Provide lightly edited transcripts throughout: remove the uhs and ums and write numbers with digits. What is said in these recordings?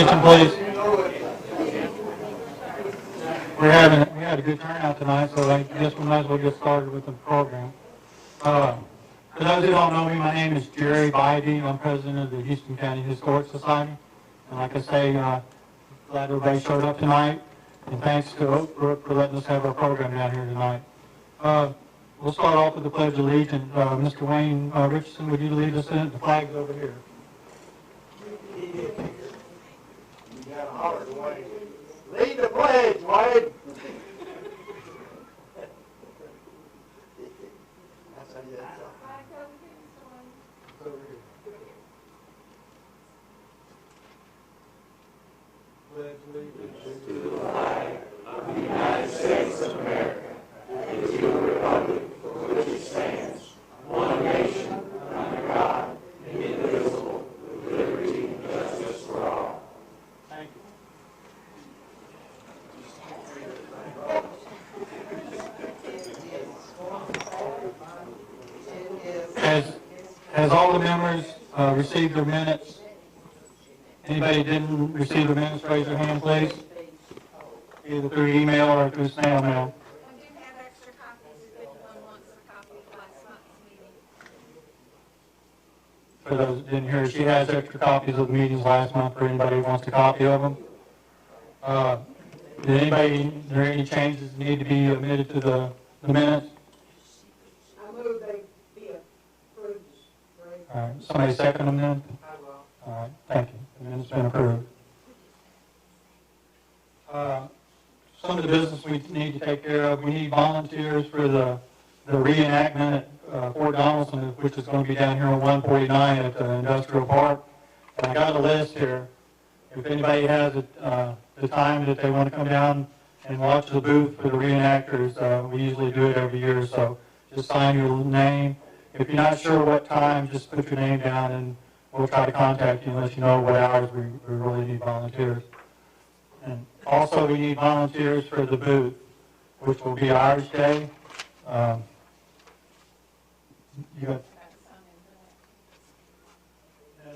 attention, please. We had a good turnout tonight, so I guess we might as well get started with the program. For those who don't know me, my name is Jerry Bidey. I'm president of the Houston County Historic Society. And like I say, glad everybody showed up tonight. And thanks to Oak Brook for letting us have our program down here tonight. We'll start off with the Pledge of Allegiance. Mr. Wayne Richardson, would you lead us in? The flag's over here. You got to holler, Wayne. Lead the pledge, Wayne. That's how you do it. Pledge allegiance to the flag of the United States of America and to the republic for which it stands, one nation, under God, indivisible, with liberty and justice for all. Thank you. Has all the members received their minutes? Anybody didn't receive the minutes, raise your hand, please. Either through email or through snail mail. I do have extra copies if anyone wants a copy of last month's meeting. For those that didn't hear, she has extra copies of the meetings last month for anybody who wants a copy of them. Are there any changes that need to be omitted to the minutes? I move they be approved. All right, somebody second them then? I will. All right, thank you. The minutes been approved. Some of the business we need to take care of, we need volunteers for the reenactment at Fort Donaldson, which is going to be down here on 149 at the Industrial Park. And I got a list here. If anybody has the time that they want to come down and watch the booth for the reenactors, we usually do it every year. So just sign your name. If you're not sure what time, just put your name down and we'll try to contact you and let you know what hours we really need volunteers. And also we need volunteers for the booth, which will be Irish Day. You got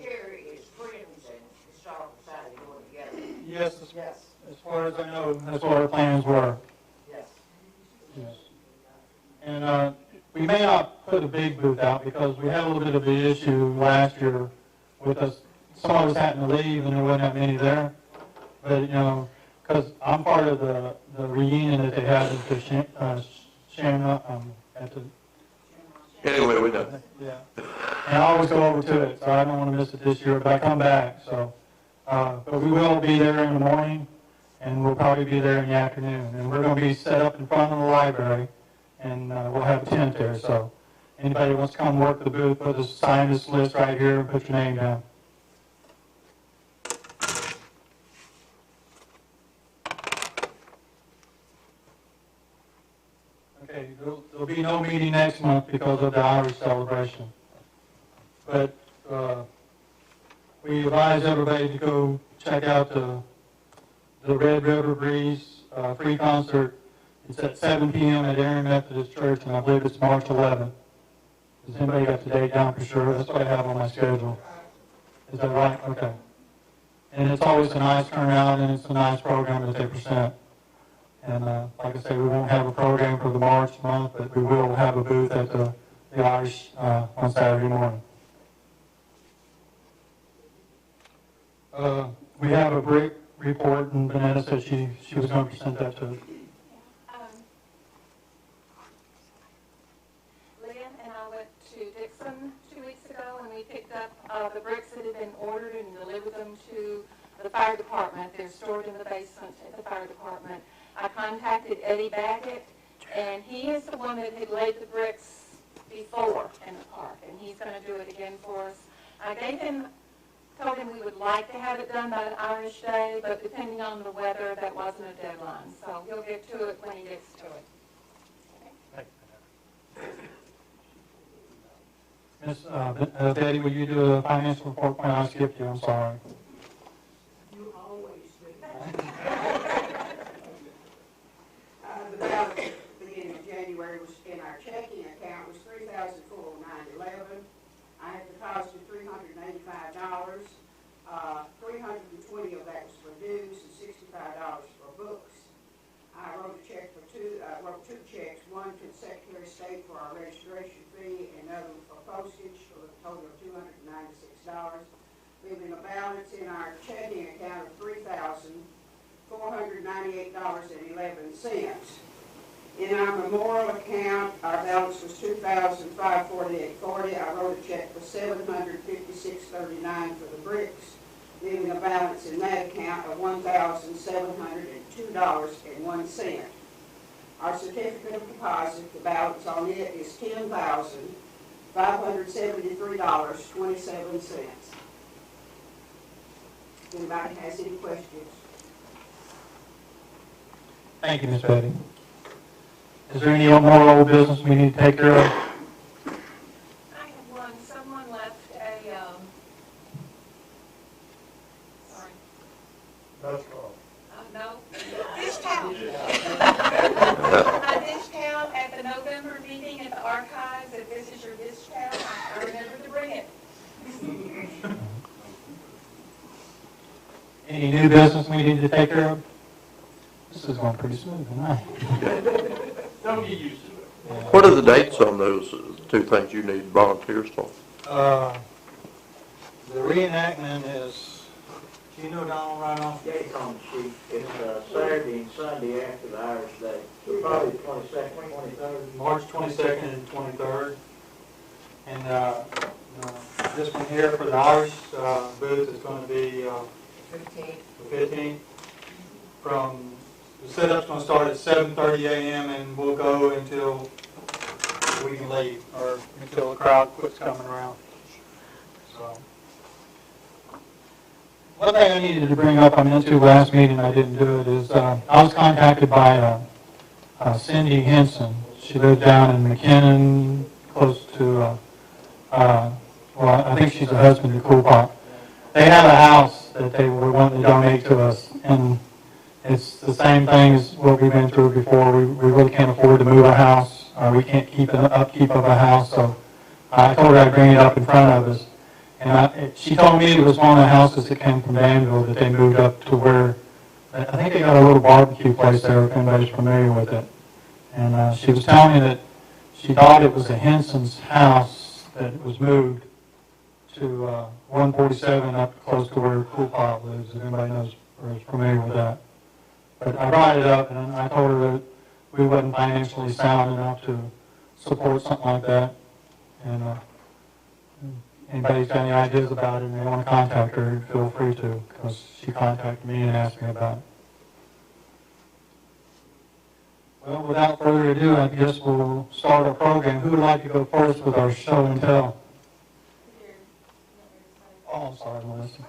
Jerry is friends and historical society going together. yes, Yes. as far as I know, that's what our plans were. Yes. Yes. And we may not put a big booth out because we had a little bit of an issue last year with us. Some of us having to leave and there wasn't that many there. But, you know, because I'm part of the reunion that they had at the at the Anyway, we know. yeah. And I always go over to it, so I don't want to miss it this year, but I come back. So, but we will be there in the morning, and we'll probably be there in the afternoon. And we're going to be set up in front of the library, and we'll have a tent there. So anybody who wants to come work the booth, put a sign this list right here and put your name down. Okay, there'll be no meeting next month because of the Irish celebration. But we advise everybody to go check out the Red River Breeze free concert. It's at 7 p.m. at Aaron Methodist Church, and I believe it's March 11th. Has anybody got the date down for sure? That's what I have on my schedule. Is that right? Okay. And it's always a nice turnout, and it's a nice program that they present. And like I say, we won't have a program for the March month, but we will have a booth at the Irish on Saturday morning. We have a brick report, and Vanessa said she was going to present that to us. Lynn and I went to Dixon 2 weeks ago, and we picked up the bricks that had been ordered and delivered them to the fire department. They're stored in the basement at the fire department. I contacted Eddie Baggett, and he is the one that had laid the bricks before in the park, and he's going to do it again for us. I told him we would like to have it done by the Irish Day, but depending on the weather, that wasn't a deadline. So he'll get to it when he gets to it. Miss Betty, will you do a financial report when I skipped you? I'm sorry. You always do. The balance at the beginning of January was in our checking account was $3,409.11. I had the cost of $385. $320 of that was $8.11. In our memorial account, our balance was $2,548.40. I wrote a check for $756.39 for the bricks, leaving a balance in that account of $1,702.01. Our certificate of deposit, the balance on it is $10,573.27. Anybody has any questions? Thank you, Ms. Betty. Is there any more old business we need to take care of? I have one. Someone left a, sorry. That's all. No. Dish towel. A dish towel at the November meeting at the archives. If this is your dish towel, I remember to bring it. Any new business we need to take care of? This is going pretty smooth tonight. Don't get used to it. What are the dates on those two things you need volunteers for? The reenactment is, do you know Donald right off? Yeah, it's on the sheet. It's Saturday and Sunday after the Irish Day. So probably the 22nd, 23rd. March 22nd and 23rd. And this one here for the Irish booth is going to be 15th. From the setup's going to start at 7:30 a.m. and we'll go until we can leave, or until the crowd quits coming around. So, one thing I needed to bring up, I meant to last meeting, I didn't do it, is I was contacted by Cindy Henson. She lives down in McKinnon, close to, well, I think she's a husband to Cool Pop. They have a house that they were wanting to donate to us, and it's the same thing as what we've been through before. We really can't afford to move a house. We can't keep an upkeep of a house, so I told her I'd bring it up in front of us. And she told me it was one of the houses that came from Danville that they moved up to where, I think they got a little barbecue place there, if anybody's familiar with it. And she was telling me that she thought it was a Henson's house that was moved to 147 up close to where Cool Pot lives, if anybody knows or is familiar with that. But I brought it up, and I told her that we wasn't financially sound enough to support something like that. And anybody's got any ideas about it and they want to contact her, feel free to, because she contacted me and asked me about it. Well, without further ado, I guess we'll start our program. Who would like to go first with our show and tell? Oh, I'm sorry, Melissa.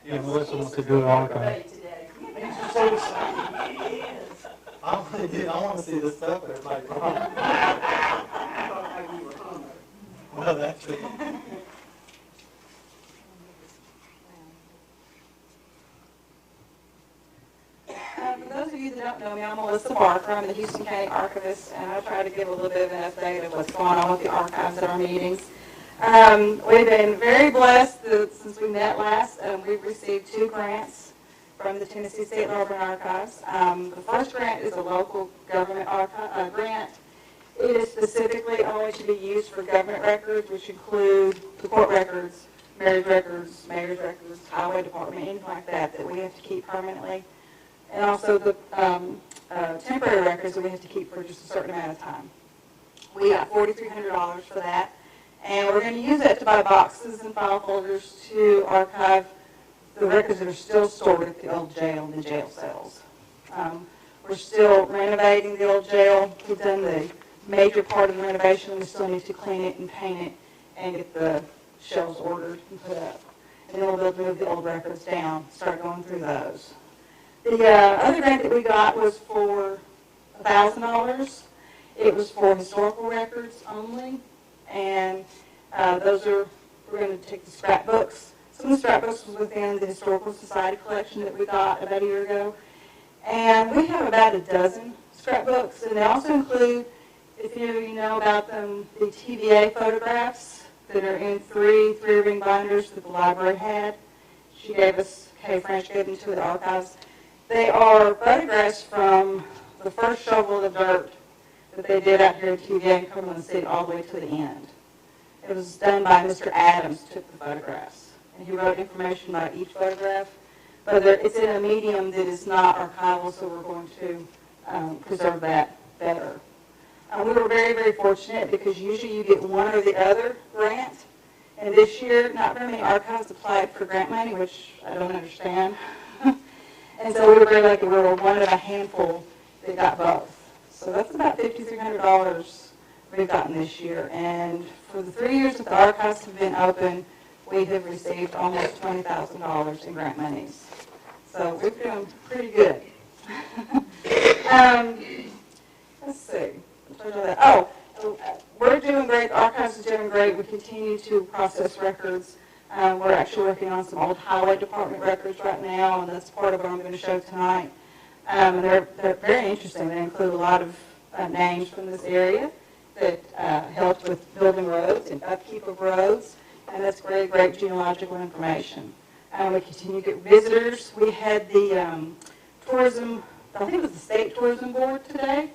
Yeah, Melissa wants to do it all okay. I want to see the stuff that everybody's wrong. Well, that's it. For those of you that don't know me, I'm Melissa Barker. I'm the Houston County Archivist, and I try to give a little bit of an update of what's going on with the archives at our meetings. We've been very blessed since we met last. We've received 2 grants from the Tennessee State Urban Archives. The first grant is a local government grant. It is specifically only to be used for government records, which include the court records, marriage records, mayor's records, highway department, anything like that we have to keep permanently. And also the temporary records that we have to keep for just a certain amount of time. We got $4,300 for that. And we're going to use that to buy boxes and file folders to archive the records that are still stored at the old jail and the jail cells. We're still renovating the old jail. We've done the major part of the renovation. We still need to clean it and paint it and get the shelves ordered and put up. And then we'll be able to move the old records down, start going through those. The other grant that we got was for $1,000. It was for historical records only. And we're going to take the scrapbooks. Some of the scrapbooks was within the Historical Society collection that we got about a year ago. And we have about a dozen scrapbooks. And they also include, if any of you know about them, the TVA photographs that are in three ring binders that the library had. She gave us, Kay French gave them to the archives. They are photographs from the first shovel of dirt that they did out here in TVA in Cumberland City all the way to the end. It was done by Mr. Adams, took the photographs. And he wrote information about each photograph. but it's in a medium that is not archival, so we're going to preserve that better. We were very, very fortunate because usually you get one or the other grant. And this year, not very many archives applied for grant money, which I don't understand. And so we were very lucky. We were one of a handful that got both. So that's about $5,300 we've gotten this year. And for the 3 years that the archives have been open, we have received almost $20,000 in grant monies. So we're doing pretty good. Let's see. Oh, we're doing great. The archives is doing great. We continue to process records. We're actually working on some old highway department records right now, and that's part of what I'm going to show tonight. And they're very interesting. They include a lot of names from this area that helped with building roads and upkeep of roads, and that's great, great genealogical information. We continue to get visitors. We had the tourism, I think it was the State Tourism Board today,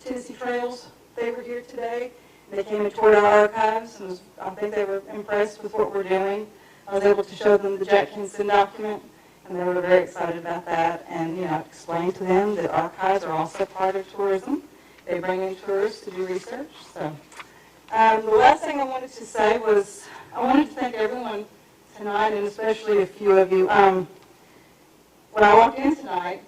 Tennessee Trails. They were here today. They came and toured our archives, and I think they were impressed with what we're doing. I was able to show them the Jack Henson document, and they were very excited about that. And, you know, explain to them that archives are also part of tourism. They bring in tourists to do research. So the last thing I wanted to say was I wanted to thank everyone tonight, and especially a few of you. When I walked in tonight,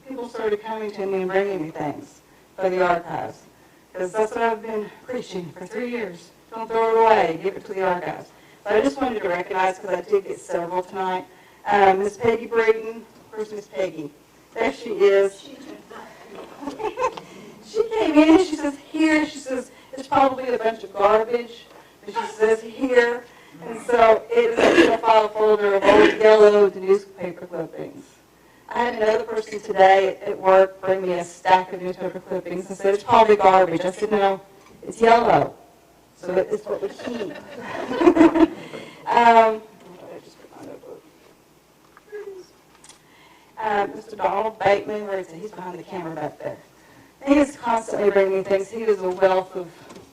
people started coming to me and bringing me things for the archives, because that's what I've been preaching for 3 years. Don't throw it away. Give it to the archives. But I just wanted to recognize, because I did get several tonight, Miss Peggy Breeden. Where's Miss Peggy? There she is. She came in and she says, here. She says, it's probably a bunch of garbage. And she says, here. And so it is a file folder of old yellowed newspaper clippings. I had another person today at work bring me a stack of newspaper clippings and said, it's probably garbage. I said, no, it's yellow. So it's what we keep. Mr. Donald Bateman, where is he? He's behind the camera back there. He is constantly bringing things. He is a wealth of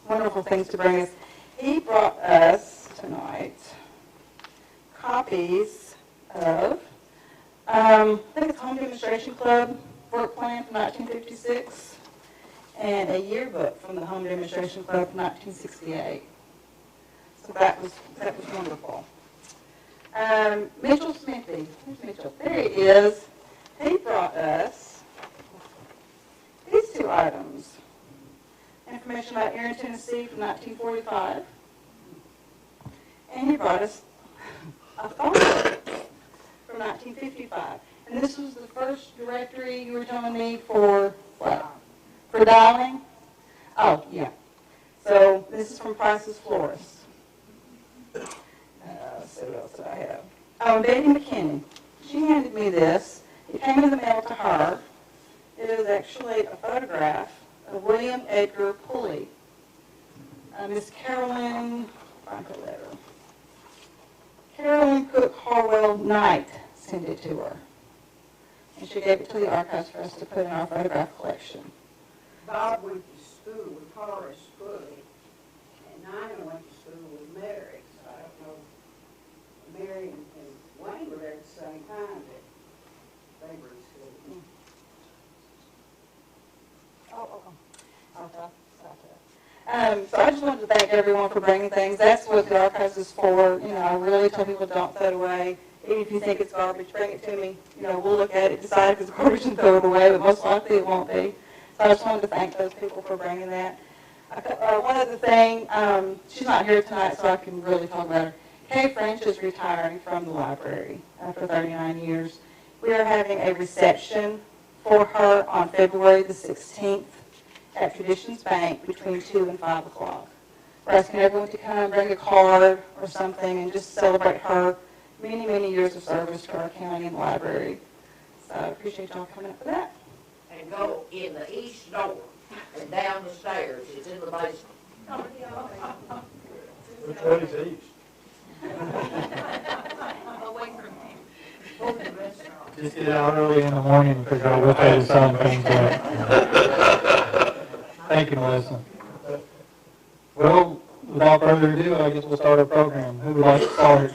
wonderful things to bring us. He brought us tonight copies of I think it's Home Demonstration Club work plan from 1956 and a yearbook from the Home Demonstration Club from 1968. So that was wonderful. Mitchell Smithy, where's Mitchell? There he is. He brought us these two items. Information about Erin, Tennessee from 1945. And he brought us a phone book from 1955. And this was the first directory you were telling me for what? For dialing? Oh, yeah. So this is from Price's Florist. Let's see what else did I have. Oh, and Betty McKinney. She handed me this. It came in the mail to her. It is actually a photograph of William Edgar Pulley. Miss Carolyn, find her letter. Carolyn Cook Harwell Knight sent it to her. And she gave it to the archives for us to put in our photograph collection. Bob went to school with Horace Pulley, and Nina went to school with Mary. So I don't know, Mary and Wayne were there at the same time, but they were in school. So I just wanted to thank everyone for bringing things. That's what the archives is for. You know, I really tell people don't throw it away. Even if you think it's garbage, bring it to me. You know, we'll look at it, decide if it's garbage and throw it away, but most likely it won't be. So I just wanted to thank those people for bringing that. One other thing, she's not here tonight, so I can really talk about her. Kay French is retiring from the library after 39 years. We are having a reception for her on February the 16th at Traditions Bank between 2 and 5 o'clock. We're asking everyone to come, bring a card or something, and just celebrate her many, many years of service to our county and library. So I appreciate y'all coming up for that. And go in the east door and down the stairs. It's in the basement. Which one is east? Away from me. Just get out early in the morning and figure out what day the sun comes up. Thank you, Melissa. Well, without further ado, I guess we'll start our program. Who would like to start?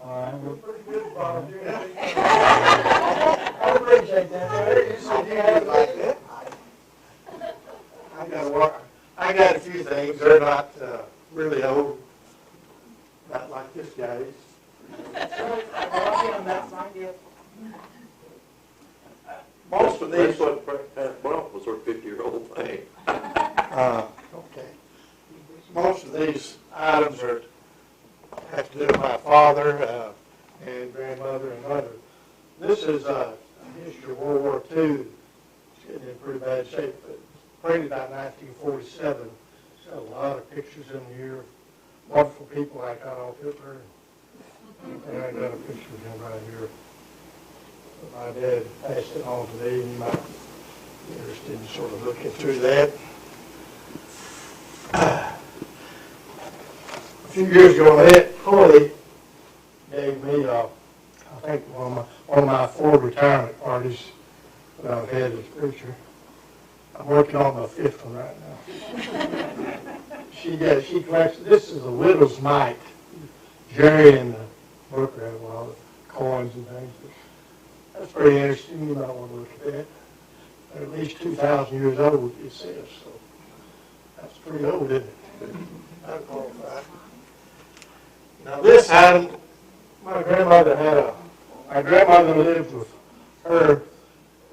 All right, well, Pretty good volunteer. I appreciate that, Larry. You said you had it like that. I got a few things. They're not really old, not like this guy's. Most of That's these, what Pat brought was her 50-year-old thing. okay. Most of these items have to do with my father and grandmother and mother. This is a history of World War II. It's getting in pretty bad shape, but printed about 1947. It's got a lot of pictures in here. Wonderful people like Adolf Hitler. And I got a picture of him right here. My dad passed it on to me, and you might be interested in sort of looking through that. A few years ago, Aunt Chloe gave me, I think, one of my 4 retirement parties that I've had as preacher. I'm working on my 5th one right now. She collects, this is a widow's mite. Jerry and the book had a lot of coins and things. That's pretty interesting. You might want to look at that. They're at least 2,000 years old, it says. So that's pretty old, isn't it? I qualify. Now this item, my grandmother lived with her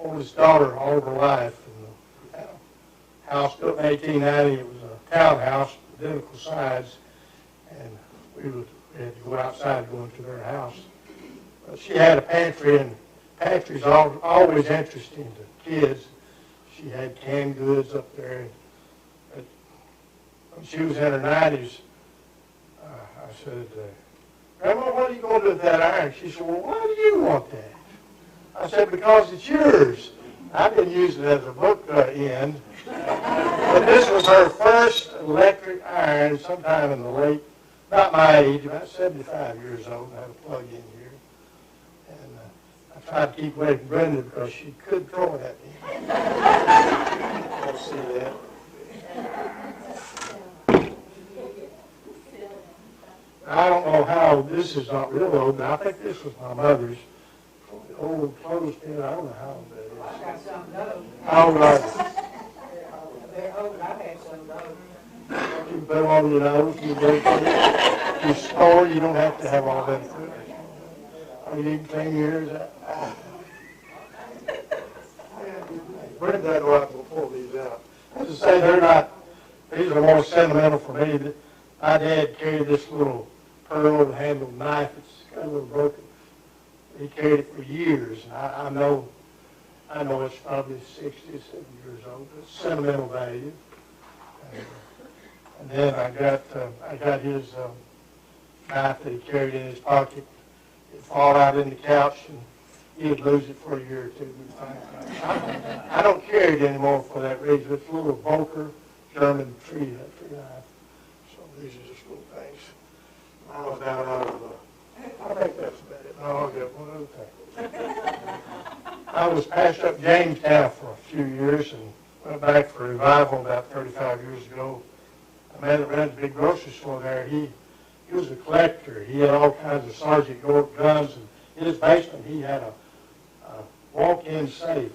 oldest daughter all of her life. In a house built in 1890. It was a townhouse, identical size, and we had to go outside going to their house. But she had a pantry, and pantry's always interesting to kids. She had canned goods up there. But when she was in her 90s, I said, Grandma, what are you going to do with that iron? She said, well, why do you want that? I said, because it's yours. I've been using it as a book end. But this was her first electric iron sometime in the late, about my age, about 75 years old. I had a plug in here. And I tried to keep away from Brenda because she could throw it at me. You'll see that. I don't know how, this is not real old, but I think this was my mother's old clothespin. I don't know how old that is. I got some of those. How old are they? They're old, I've had some of those. You can put them on your nose, you store, you don't have to have all that food. Are you eating clean yours? Brenda doesn't know I can pull these out. As I say, these are more sentimental for me. My dad carried this little pearl-handled knife. It's kind of a little broken. He carried it for years, and I know it's probably 60, 70 years old. It's sentimental value. And then I got his knife that he carried in his pocket. It'd fall out in the couch, and he'd lose it for a year or two. I don't carry it anymore for that reason. It's a little Volker German tree knife. So these are just little things. I was down out of I think that's about it. No, I'll get one other thing. I was passed up Jamestown for a few years and went back for a revival about 35 years ago. A man that ran a big grocery store there, he was a collector. He had all kinds of Sergeant York guns, and in his basement he had a walk-in safe.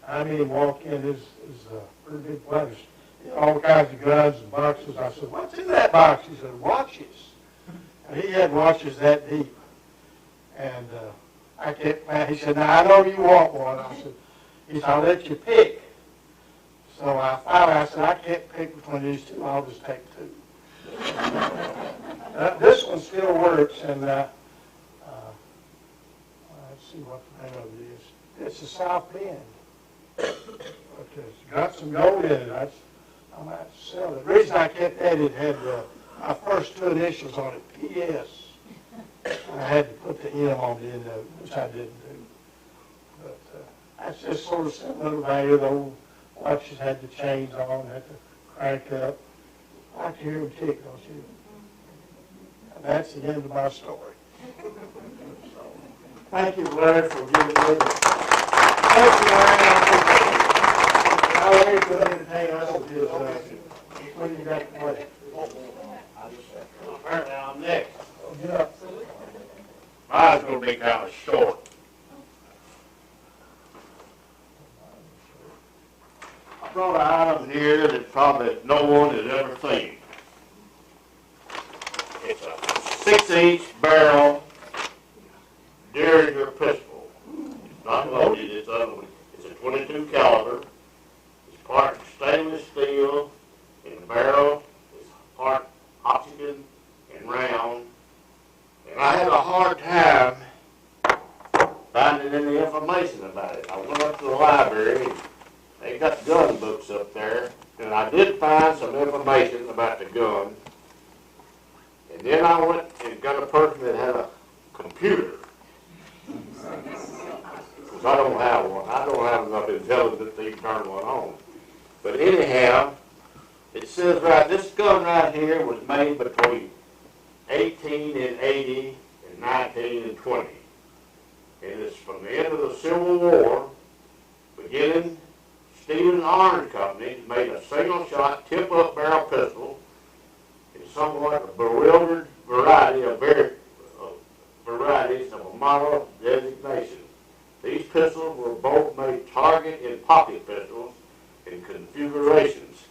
I mean, walk-in is a pretty big place. He had all kinds of guns and boxes. I said, what's in that box? He said, watches. And he had watches that deep. And he said, now I know you want one. He said, I'll let you pick. So I said, I can't pick between these two. I'll just take 2. This one still works, and let's see what the name of it is. It's a South Bend. But it's got some gold in it. I might sell it. The reason I kept that, it had my first 2 initials on it, P.S. I had to put the M on the end of it, which I didn't do. But that's just sort of sentimental value. The old watches had the chains on, had to crank up. I like to hear them tick, don't you? And that's the end of my story. So, thank you, Larry, for giving me thank you, Larry. Now, Larry could entertain us with his, when you got to play. Apparently, I'm next. Yeah. mine's gonna be kind of short. I brought an item here that probably no one has ever seen. It's a 6-inch barrel Derringer pistol. It's not loaded, it's a 22 caliber. It's part stainless steel, and the barrel is part oxygen and round. And I had a hard time finding any information about it. I went up to the library, and they got gun books up there, and I did find some information about the gun. And then I went and got a person that had a computer. Because I don't have one. I don't have enough intelligence to even turn one on. But anyhow, it says right, this gun right here was made between 1880 and 1920. And it's from the end of the Civil War, beginning, Stephen Orange Company made a single-shot tip-up barrel pistol in somewhat a bewildered variety of varieties of a model designation. These pistols were both made target and pocket pistols in configurations.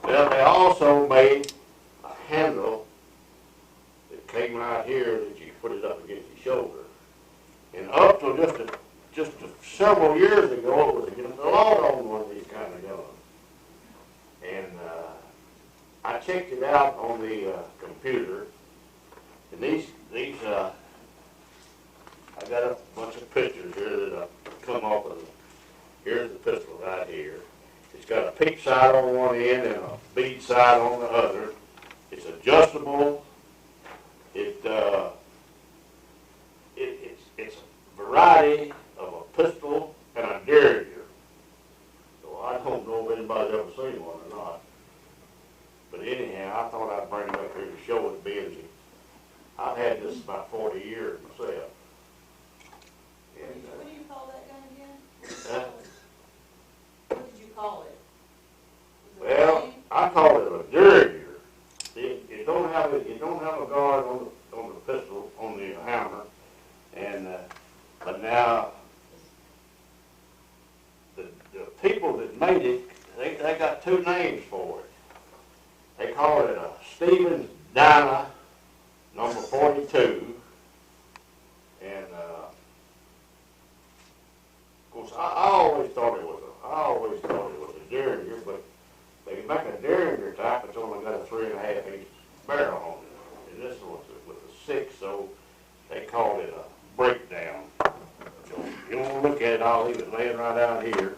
Now they also made a handle that came right here that you put it up against your shoulder. And up to just several years ago, it was against the law to own one of these kind of guns. And I checked it out on the computer, and these I got a bunch of pictures here that come off of. Here's the pistol right here. It's got a peak sight on one end and a bead sight on the other. It's adjustable. It's a variety of a pistol and a Derringer. So I don't know if anybody's ever seen one or not. But anyhow, I thought I'd bring it up here to show it being. I've had this about 40 years myself. And, what do you call that gun again? what did you call it? Well, I call it a Derringer. It don't have a guard on the pistol, on the hammer, and but now the people that made it, they got two names for it. They call it a Stevens Dyna number 42, and of course I always thought it was a Derringer, but they make a Derringer type that's only got a 3.5-inch barrel on it, and this was with a 6, so they called it a breakdown. So if you want to look at it, I'll leave it laying right out here.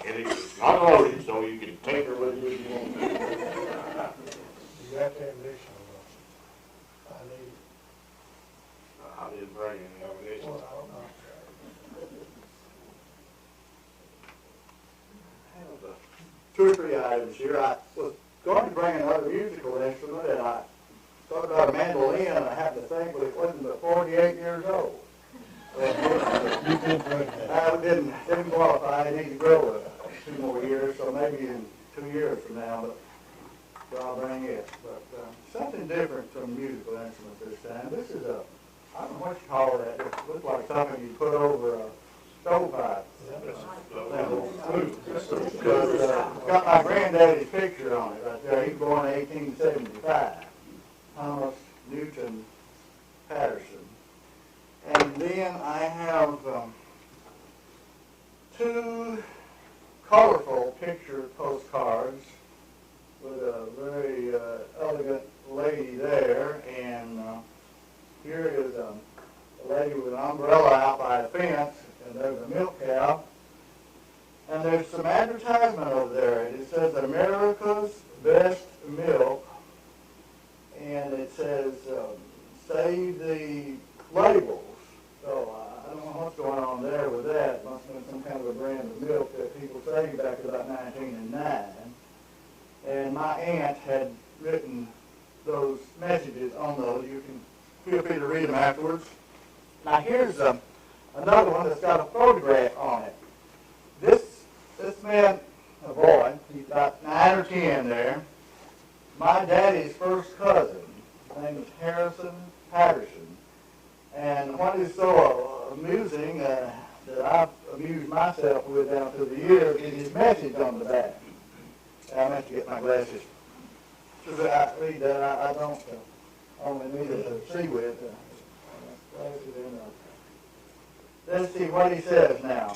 And it's not loaded, so you can tinker with it if you want to. You got the ammunition I need. I didn't bring any ammunition. Well, I don't know. I have 2 or 3 items here. I was going to bring another musical instrument, and I thought about a mandolin, and I happened to think, well, it wasn't but 48 years old. I didn't qualify. I need to grow 2 more years, so maybe in 2 years from now, but I'll bring it. But something different from musical instruments this time. This is I don't know what you call that. It looks like something you put over a stovepipe. It's got my granddaddy's picture on it right there. He was born in 1875. Thomas Newton Patterson. And then I have 2 colorful picture postcards with a very elegant lady there, and here is a lady with an umbrella out by a fence, and there's a milk cow, and there's some advertisement over there, and it says America's Best Milk, and it says save the labels. So I don't know what's going on there with that. It must have been some kind of a brand of milk that people saved back in about 1909. And my aunt had written those messages on those. You can feel free to read them afterwards. Now here's another one that's got a photograph on it. This man, a boy, he's about 9 or 10 there, my daddy's first cousin. His name is Harrison Patterson. And what is so amusing that I've amused myself with down through the years is his message on the back. I have to get my glasses. So I read that. I don't only need it to see with. Let's see what he says now.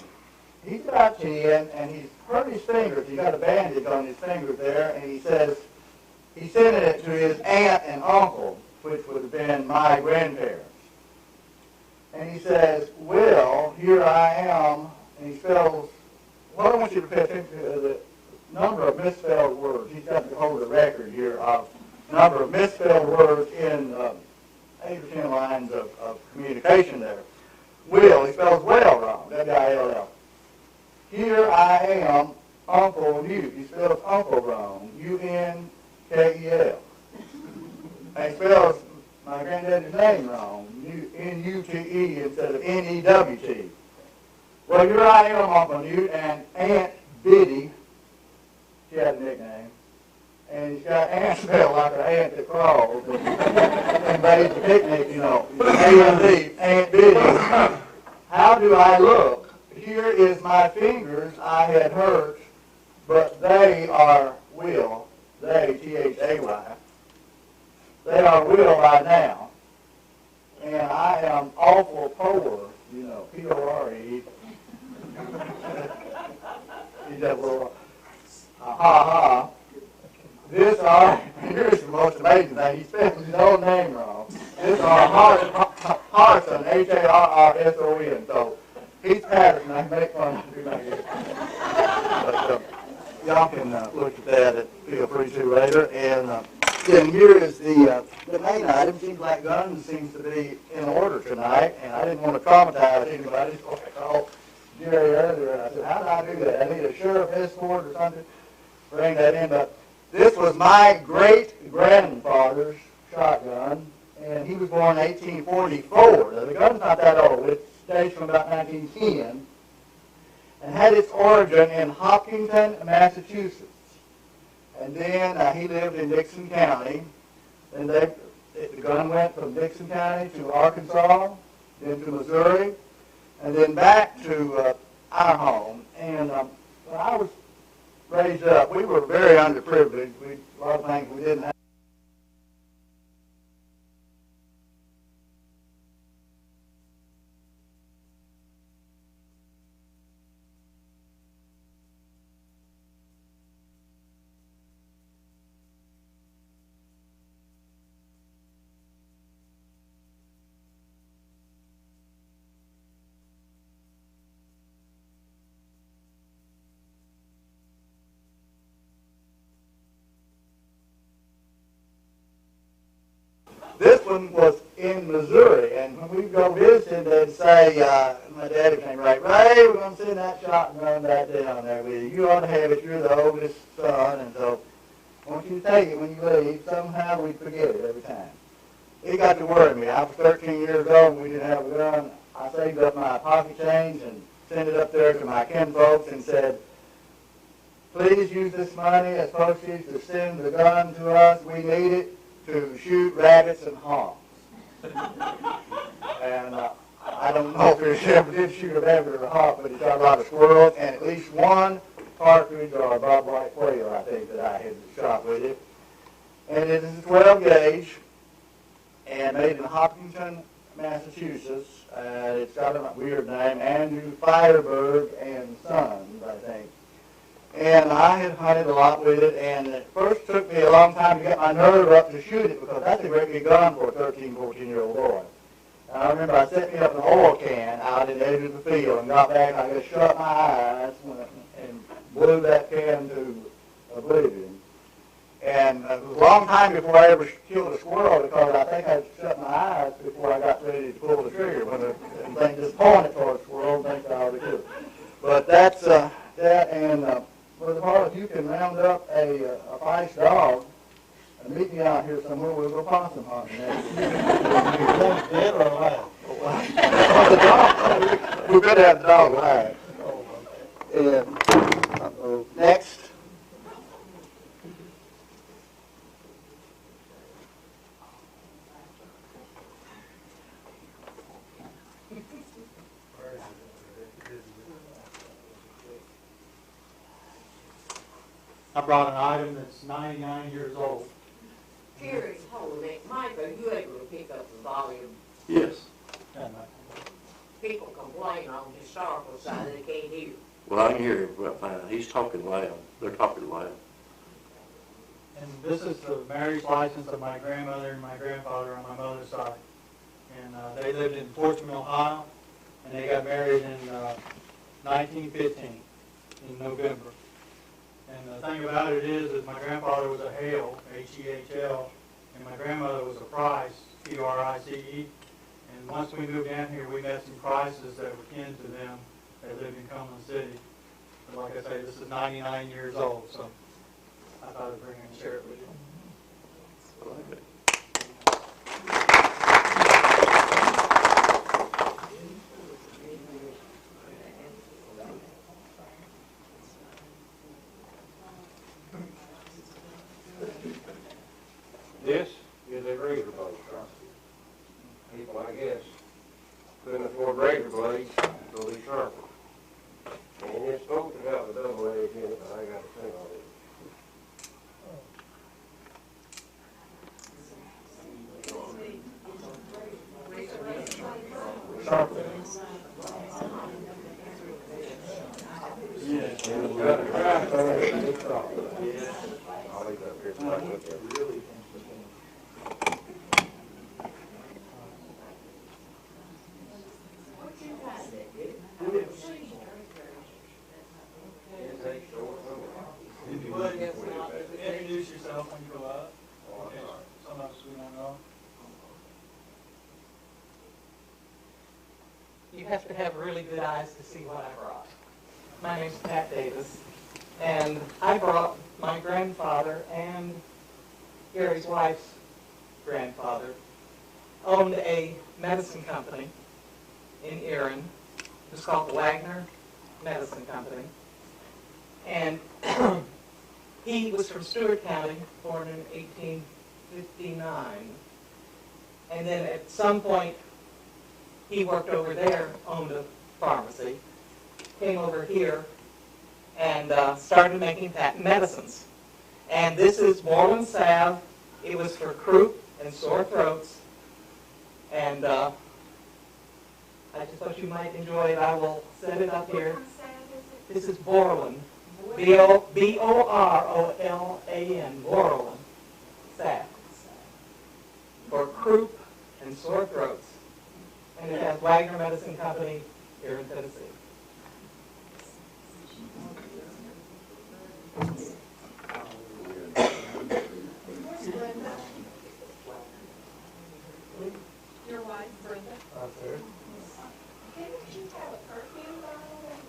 He's about 10, and he's hurt his fingers. He's got a bandage on his fingers there, and he says he sent it to his aunt and uncle, which would have been my grandparents. And he says, "Will, here I am," and he spells, well, I want you to pay attention to the number of misspelled words. He's got to hold a record here of number of misspelled words in 8 or 10 lines of communication there. Will, he spells well wrong, W-I-L-L. "Here I am, Uncle U." He spells uncle wrong, U-N-K-E-L. And he spells my granddaddy's name wrong, N-U-T-E instead of N-E-W-T. Well, here I am, Uncle Newt, and Aunt Biddy, she had a nickname, and he's got Aunt spelled like an ant that crawls, and made the picnic, you know, A-N-D, Aunt Biddy. "How do I look? Here is my fingers I had hurt, but they are Will," they, T-H-A-Y. "They are Will by now, and I am awful poor," you know, P-O-R-E. He's that little ha-ha. "This are," here's the most amazing thing, he spelled his own name wrong. "This are Harrison, H-A-R-R-S-O-N, so he's Patterson, I can make fun of him right here. But y'all can look at that and feel free to later. And then here is the main item. Seems like guns seems to be in order tonight, and I didn't want to traumatize anybody, so I called Jerry earlier, and I said, "How do I do that? I need a sheriff escort or something, bring that in." But this was my great-grandfather's shotgun, and he was born in 1844. Now, the gun's not that old. It dates from about 1910, and had its origin in Hopkinton, Massachusetts. And then he lived in Dixon County, and the gun went from Dixon County to Arkansas, then to Missouri, and then back to our home. And when I was raised up, we were very underprivileged. A lot of things we didn't have. This one was in Missouri, and when we go visit, they'd say, my daddy came right, "Ray, we're going to send that shotgun back down there with you. You ought to have it. You're the oldest son, and so I want you to take it when you leave." Somehow we forget it every time. It got to worry me. I was 13 years old, and we didn't have a gun. I saved up my pocket change and sent it up there to my kinfolks and said, "Please use this money as postage to send the gun to us. We need it to shoot rabbits and hawks." And I don't know if he ever did shoot a rabbit or a hawk, but he shot a lot of squirrels, and at least one partridge or a bobwhite quail, I think, that I had shot with it. And it is a 12 gauge, and made in Hopkinton, Massachusetts. It's got a weird name, Andrew Firebird and Sons, I think. And I had hunted a lot with it, and it first took me a long time to get my nerve up to shoot it, because that's a great big gun for a 13, 14-year-old boy. And I remember I set me up an oil can out in the edge of the field and got back, and I just shut my eyes and blew that can to oblivion. And it was a long time before I ever killed a squirrel, because I think I shut my eyes before I got ready to pull the trigger. When the thing just pointed toward a squirrel, I think I ought to do it. But that's that, and Brother Paul, you can round up a feist dog and meet me out here somewhere. We'll go possum hunting. Dead or alive? We better have the dog alive. And next. I brought an item that's 99 years old. Jerry, hold it. Mike, are you able to pick up the volume? Yes. And, People complain on the historical side they can't hear. Well, I can hear him right fine. He's talking loud. They're talking loud. and this is the marriage license of my grandmother and my grandfather on my mother's side. And they lived in Portsmouth, Ohio, and they got married in 1915 in November. And the thing about it is that my grandfather was a Hale, H-E-H-L, and my grandmother was a Price, P-R-I-C-E. And once we moved down here, we met some Prices that were kin to them that lived in Cumberland City. But like I say, this is 99 years old, so I thought I'd bring it and share it with you. I like it. This is a razor blade. People, I guess, couldn't afford razor blades, so they sharpen. And it's supposed to have a double edge in it, but I got a single edge. Sharpen. Yes. And it's got a craft on it, and it's soft. I'll leave that up here so I can look at it. If you would, introduce yourself when you go up. Okay. Some of us we don't know. You have to have really good eyes to see what I brought. My name's Pat Davis, and I brought my grandfather and Gary's wife's grandfather owned a medicine company in Erin. It was called the Wagner Medicine Company. And he was from Stewart County, born in 1859. And then at some point, he worked over there, owned a pharmacy, came over here, and started making patent medicines. And this is Borland salve. It was for croup and sore throats. And I just thought you might enjoy it. I will set it up here. This is Borland, B-O-R-O-L-A-N, Borland salve for croup and sore throats. And it has Wagner Medicine Company here in Tennessee. Your wife, Brenda.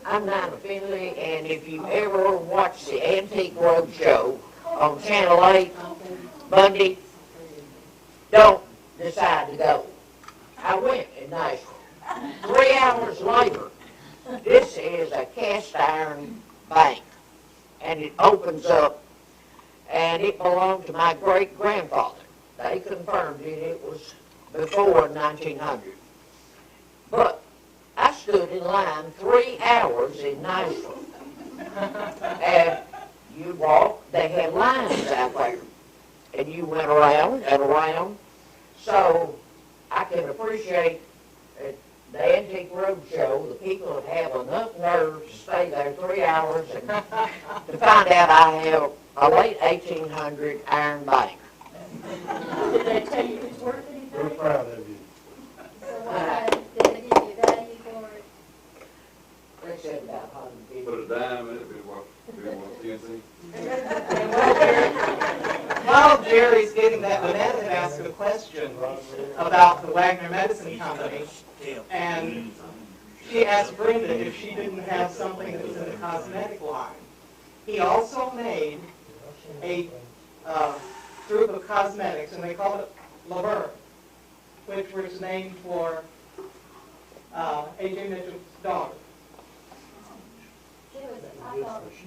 I'm Nina Finley, and if you ever watch the Antique Roadshow on Channel 8 Monday, don't decide to go. I went in Nashville. 3 hours later, this is a cast iron bank, and it opens up, and it belonged to my great-grandfather. They confirmed it was before 1900. But I stood in line 3 hours in Nashville, and you walked, they had lines out there, and you went around and around. So I can appreciate the Antique Roadshow, the people that have enough nerve to stay there 3 hours and to find out I have a late 1800 iron bank. Did they tell you it's worth anything? We're proud of you. So did they give you value for it? They said about 150. Put a dime in it, we want TNC. While Jerry's getting that, Lynette had asked a question about the Wagner Medicine Company, and she asked Brenda if she didn't have something that was in the cosmetic line. He also made a group of cosmetics, and they called it Laverne, which was named for A.J. Mitchell's daughter. I thought this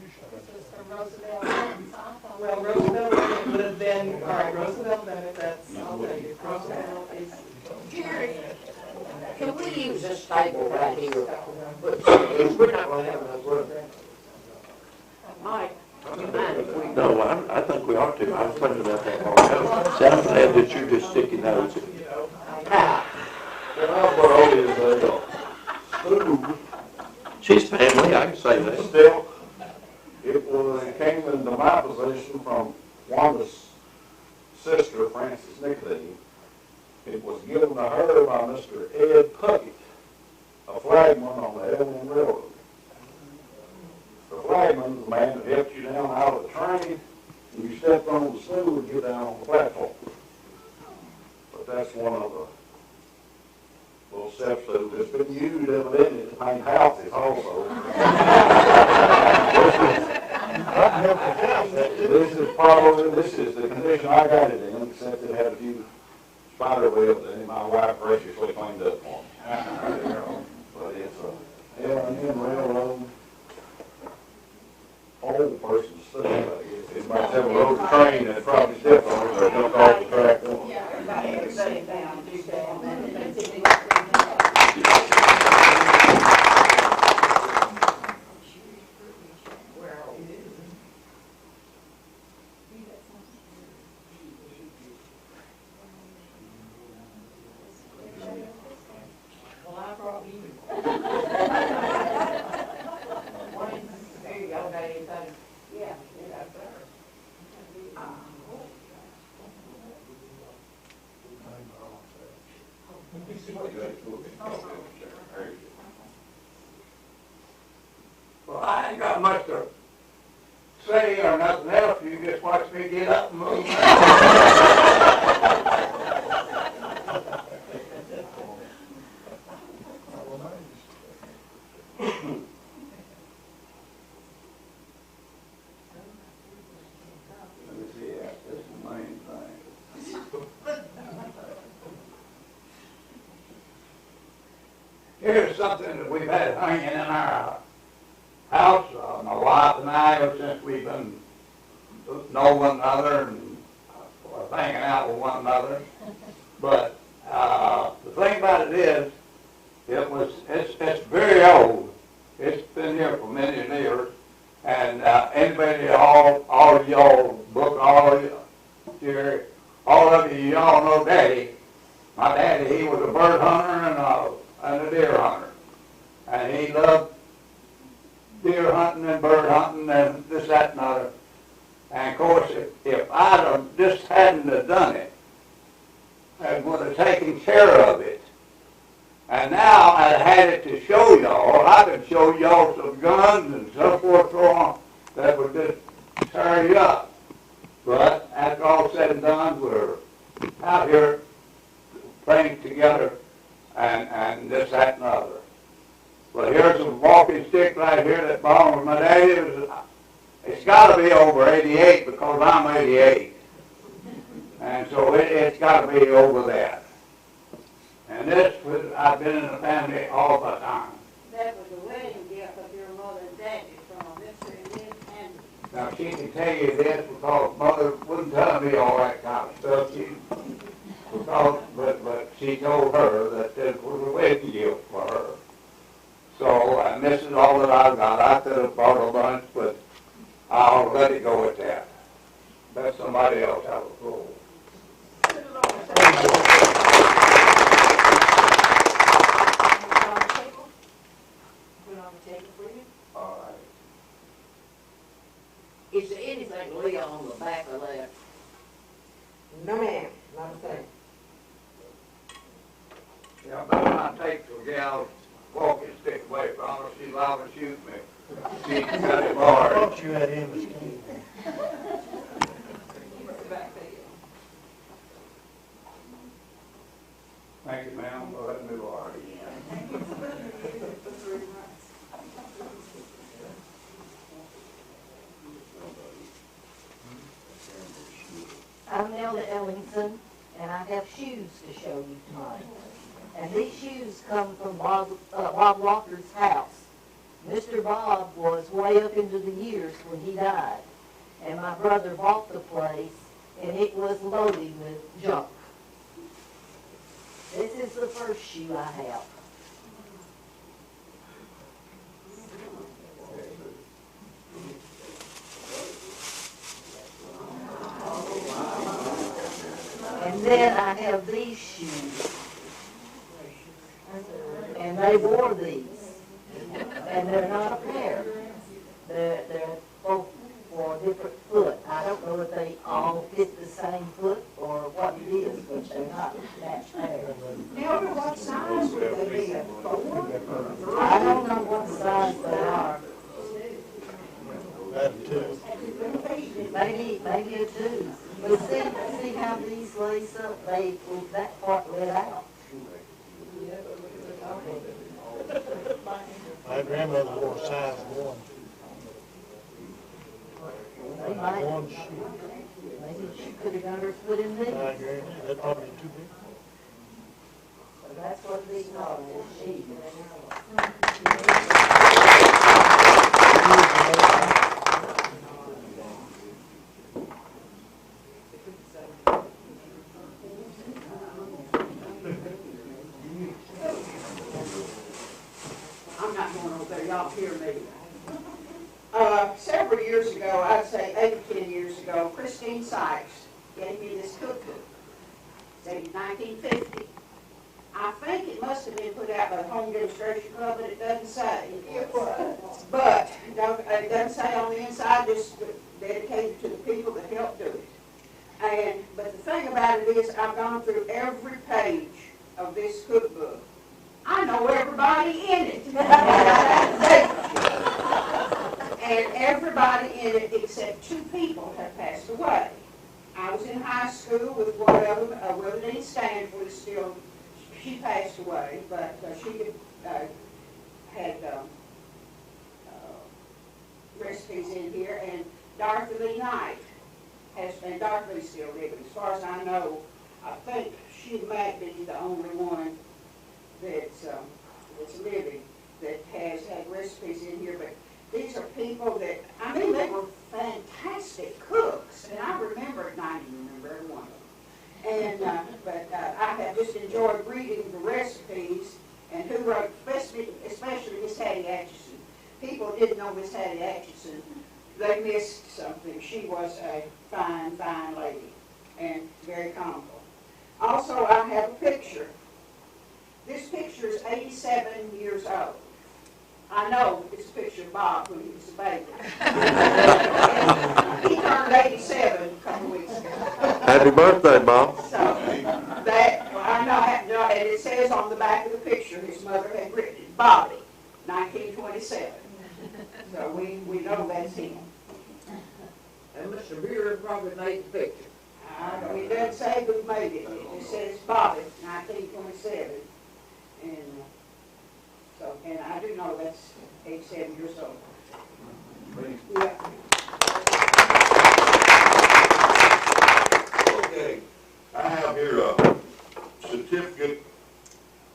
was from Roosevelt, so I thought. Well, Roosevelt Bennett would have been, all right, Roosevelt Bennett, that's, I'll tell you, Roosevelt is. Jerry, can we use this table right here? But we're not going to have enough room. Mike, you mind if we are too. I was thinking about that a while ago. See, I'm glad that you're just sticking those in. Well, what all is a school, She's family, I can say that. still, it came into my possession from Wanda's sister, Frances Nicodine. It was given to her by Mr. Ed Puckett, a flagman on the L&M Railroad. The flagman is the man that helped you down out of the train, and you stepped on the stool and get down on the platform. But that's one of the little step stools that's been used evidently to paint houses also. This is the condition I got it in, except it had a few spider webs in it. My wife graciously cleaned up for me. But it's a L&M Railroad old person's stuff, I guess. It might have a road train that probably stepped on it or jumped off the track. Yeah, everybody down, do down. Well, I brought you. There you go, Dave. Yeah, yeah, better. Well, I ain't got much to say or nothing else. You just watch me get up and move. Let me see, that's the main thing. Here's something that we've had hanging in our house, my wife and I, ever since we've been know one another and hanging out with one another. But the thing about it is, it's very old. It's been here for many years, and anybody, all of y'all, book, all of you, y'all know Daddy. My daddy, he was a bird hunter and a deer hunter, and he loved deer hunting and bird hunting and this, that, and other. And of course, if I'd have just hadn't have done it, I would have taken care of it. And now I had it to show y'all. I could show y'all some guns and so forth, so on, that would just tear you up. But after all said and done, we're out here playing together and this, that, and other. But here's a walking stick right here that belonged to my daddy. It's got to be over 88 because I'm 88. And so it's got to be over that. And this was, I've been in the family all the time. That was the wedding gift of your mother and daddy from Mr. and Miss Anderson. Now she can tell you this because Mother wouldn't tell me all that kind of stuff. But she told her that this was a wedding gift for her. So, and this is all that I've got. I could have bought a bunch, but I'll let it go at that. Let somebody else have a floor. All right. Is there anything Leah on the back of that? No, ma'am, not a thing. Yeah, better not take the gal's walking stick away from her. She's liable to shoot me. She got it I hard. thought you had him as king. Thank you, ma'am, for letting me borrow it again. I'm Nelda Ellingson, and I have shoes to show you tonight. And these shoes come from Bob Walker's house. Mr. Bob was way up into the years when he died. And my brother bought the place, and it was loaded with junk. This is the first shoe I have. Then I have these shoes. And they wore these. And they're not a pair. They're both for a different foot. I don't know if they all fit the same foot or what it is, but they're not that pair. Now, what size would they be? 4? I don't know what size they are. Maybe a 2. But see how these lace up? That part let out. My grandmother wore size 1. They might. One shoe. Maybe she could have got her foot in these. I agree. That's probably too big. So that's what these are, shoes. I'm not going over there, y'all hear me. Several years ago, I'd say 8 or 10 years ago, Christine Sykes gave me this cookbook. It's 1950. I think it must have been put out by the Home Demonstration Club, but it doesn't say. But it doesn't say on the inside, just dedicated to the people that helped do it. But the thing about it is, I've gone through every page of this cookbook. I know everybody in it. And everybody in it except 2 people have passed away. I was in high school with one of them, Willie Stanford, still, she passed away, but she had recipes in here, and Dorothy Lee Knight and Dorothy Lee's still living. As far as I know, I think she might be the only one that's living that has had recipes in here, but these are people that, I mean, they were fantastic cooks, and I remember, and I didn't remember every one of them. But I have just enjoyed reading the recipes and who wrote, especially Miss Hattie Atchison. People didn't know Miss Hattie Atchison. They missed something. She was a fine, fine lady and very comical. Also, I have a picture. This picture is 87 years old. I know it's a picture of Bob when he was a baby. He turned 87 a couple weeks ago. Happy birthday, Bob. So that, well, I know, and it says on the back of the picture, his mother had written, Bobby, 1927. So we know that's him. And Mr. Beard probably made the picture. It doesn't say who made it. It just says Bobby, 1927. And I do know that's 87 years old. Yeah. Okay, I have here a certificate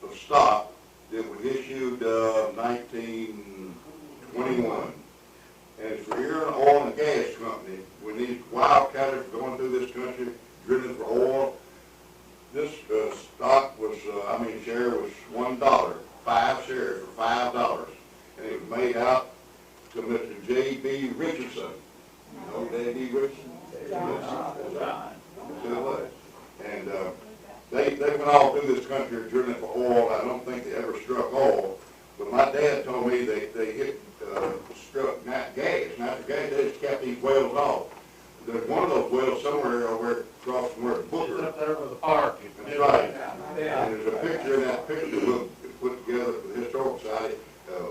of stock that was issued 1921. And it's for Huron Oil and Gas Company. When these wildcatters going through this country, drilling for oil, this stock was, share was $1. 5 shares for $5. And it was made out to Mr. J.B. Richardson. You know J.B. Richardson? That's right. That's was. And they went all through this country drilling for oil. I don't think they ever struck oil. But my dad told me they struck natural gas. They just kept these wells off. There's one of those wells somewhere over across from where Booker. It's up there with the park. That's right. Yeah. And there's a picture in that picture book put together for the Historical Society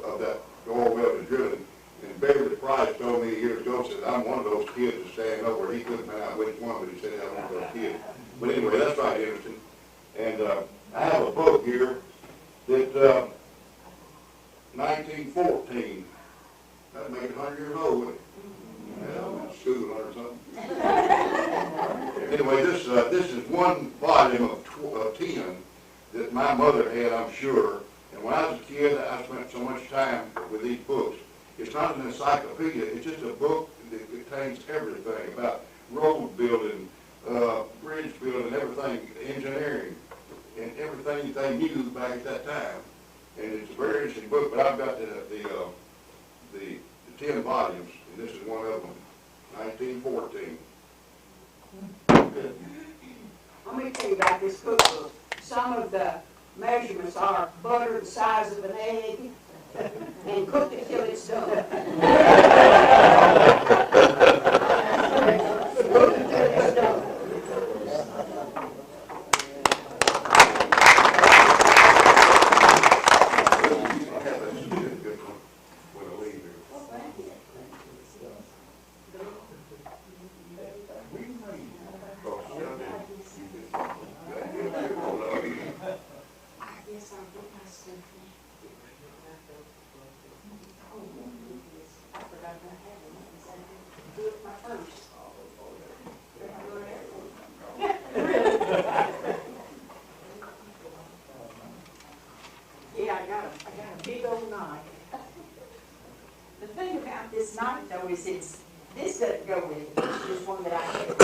of that oil well was drilling. And Beverly Price told me years ago, said, I'm one of those kids that's standing up where he couldn't find out which one, but he said, I'm one of those kids. But anyway, that's right, interesting. And I have a book here that 1914, that'd make it 100 years old, wouldn't it? School or something. Anyway, this is one volume of 10 that my mother had, I'm sure. And when I was a kid, I spent so much time with these books. It's not an encyclopedia. It's just a book that contains everything about road building, bridge building, everything, engineering, and everything that they knew back at that time. And it's a very interesting book. But I've got the 10 volumes, and this is one of them. 1914. let me tell you about this cookbook. Some of the measurements are butter the size of an egg and cook it till it's done. Cook it till it's done. Yeah, I got a big old knife. The thing about this knife, though, is this doesn't go with it. It's just one that I had.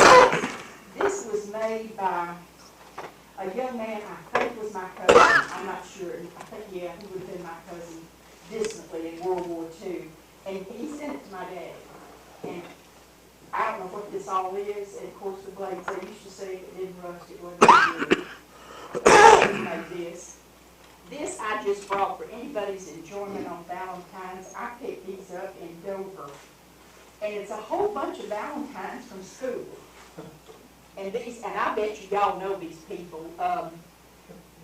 This was made by a young man, I think was my cousin. I'm not sure. I think, yeah, he would have been my cousin distantly in World War II. And he sent it to my dad. And I don't know what this all is. And, of course, the blades, they used to say if it didn't rust, it wasn't good. He made this. This I just brought for anybody's enjoyment on Valentine's. I picked these up in Dover. And it's a whole bunch of Valentines from school. And these, and I bet you y'all know these people.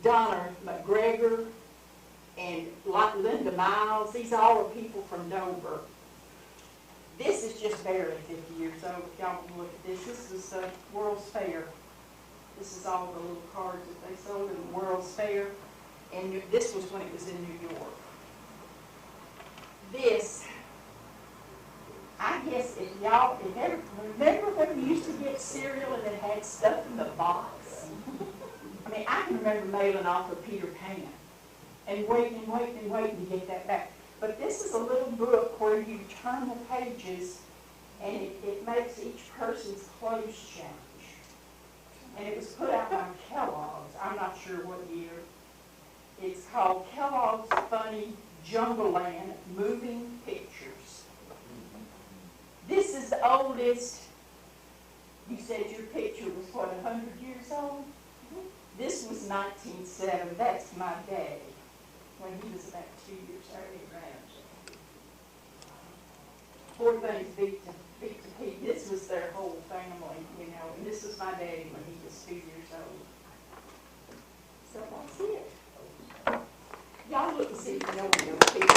Donna McGregor and Linda Miles, these all are people from Dover. This is just barely 50 years old. If y'all can look at this. This is the World's Fair. This is all the little cards that they sold in the World's Fair. And this was when it was in New York. This, I guess if y'all, remember when we used to get cereal and it had stuff in the box? I mean, I can remember mailing off a Peter Pan and waiting to get that back. But this is a little book where you turn the pages and it makes each person's clothes change. And it was put out by Kellogg's. I'm not sure what year. It's called Kellogg's Funny Jungleland Moving Pictures. This is the oldest. You said your picture was, what, 100 years old? This was 1907. That's my dad when he was about 2 years old. Poor things beat to Pete. This was their whole family, you know, and this was my daddy when he was 2 years old. So that's it. Y'all look and see if you know them people.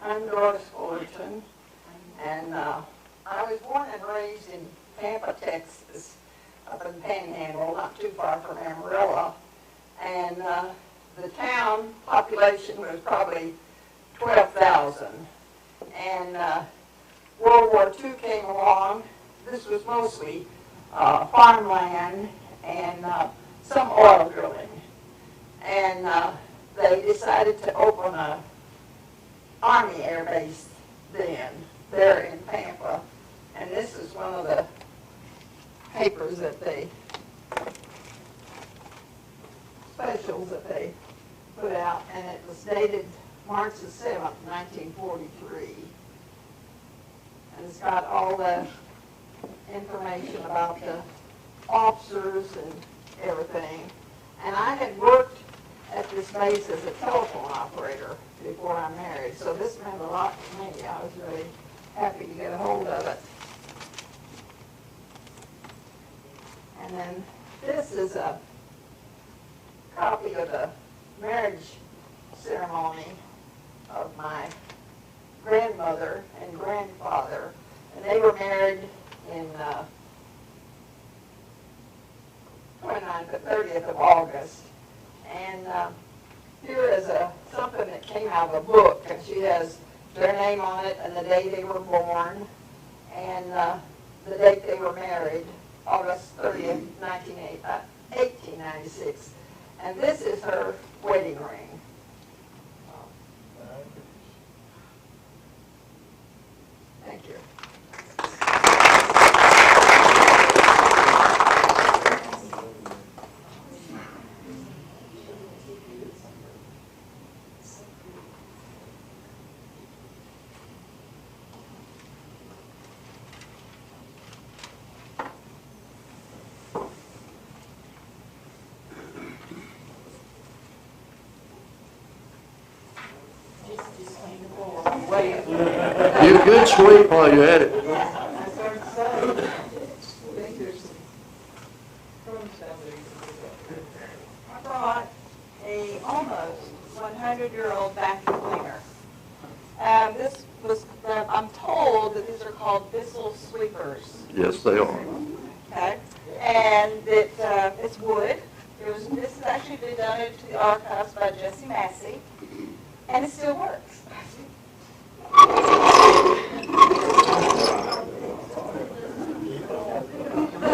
I'm Doris Fullerton, and I was born and raised in Tampa, Texas, up in Panhandle, not too far from Amarillo. And the town population was probably 12,000. And World War II came along. This was mostly farmland and some oil drilling. And they decided to open a Army Air Base then, there in Tampa. And this is one of the papers that they, specials that they put out, and it was dated March the 7th, 1943. And it's got all the information about the officers and everything. And I had worked at this base as a telephone operator before I married, so this meant a lot to me. I was really happy to get a hold of it. And then this is a copy of the marriage ceremony of my grandmother and grandfather, and they were married in 29th to 30th of August. And here is something that came out of a book, and she has their name on it and the day they were born and the date they were married, August 30th, 1896. And this is her wedding ring. Thank you. You could sweep while you're at it. I brought a almost 100-year-old vacuum cleaner. This was, I'm told that these are called Bissell sweepers. Yes, they are. Okay, and it's wood. This has actually been donated to the archives by Jesse Massey, and it still works.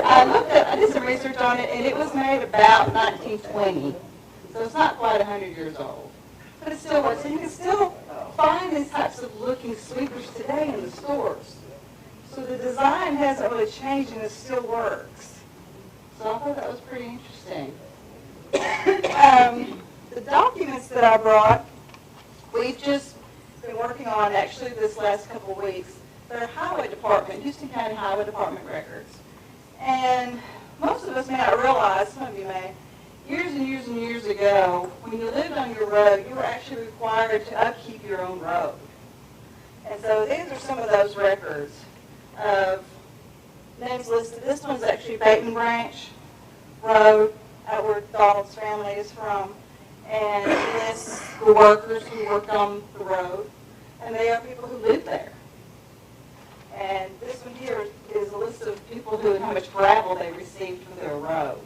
I did some research on it, and it was made about 1920, so it's not quite 100 years old. But it still works, and you can still find these types of looking sweepers today in the stores. So the design hasn't really changed, and it still works. So I thought that was pretty interesting. The documents that I brought, we've just been working on actually this last couple of weeks. They're Highway Department, Houston County Highway Department records. And most of us may not realize, some of you may, years and years and years ago, when you lived on your road, you were actually required to upkeep your own road. And so these are some of those records of names listed. This one's actually Bateman Branch Road, out where Donald's family is from. And it lists the workers who worked on the road, and they are people who live there. And this one here is a list of people who and how much gravel they received for their road.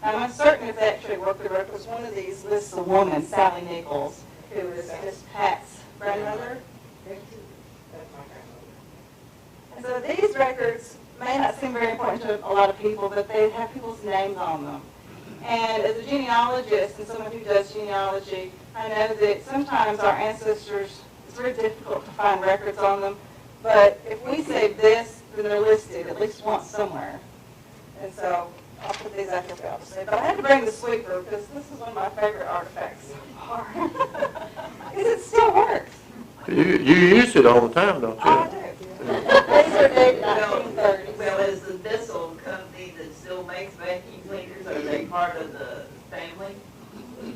I'm uncertain if they actually worked the road, because one of these lists a woman, Sally Nichols, who is Miss Pat's grandmother. And so these records may not seem very important to a lot of people, but they have people's names on them. And as a genealogist and someone who does genealogy, I know that sometimes our ancestors, it's very difficult to find records on them, but if we save this, then they're listed at least once somewhere. And so I'll put these out here for y'all to see. But I had to bring the sweeper because this is one of my favorite artifacts so far. Because it still works. You use it all the time, don't you? Oh, I do. These are dated 1930s. Well, is the Bissell company that still makes vacuum cleaners, are they part of the family?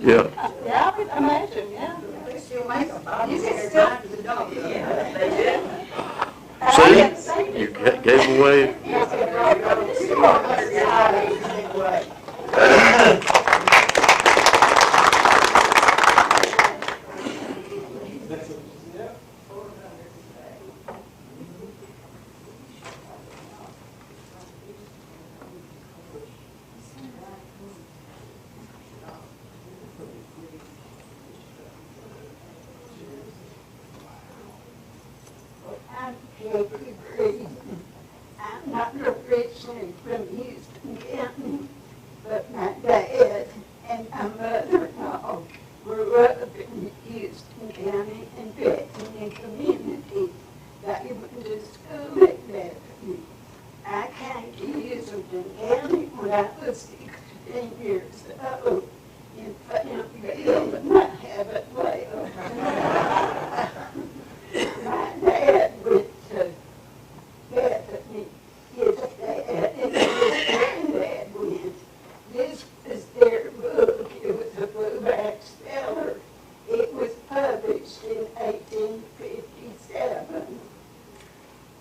Yeah. Yeah, I would imagine, yeah. They still make them. You can still. Yeah, they do. See? You gave away. I'm not originally from Houston County, but my dad and my mother-in-law grew up in Houston County and Bethany community. They went to school at Bethany. I came to Houston County when I was 16 years old in Fayetteville, and I haven't left. My dad went to Bethany, his dad, and his granddad went. This was their book. It was a blue-back speller. It was published in 1857.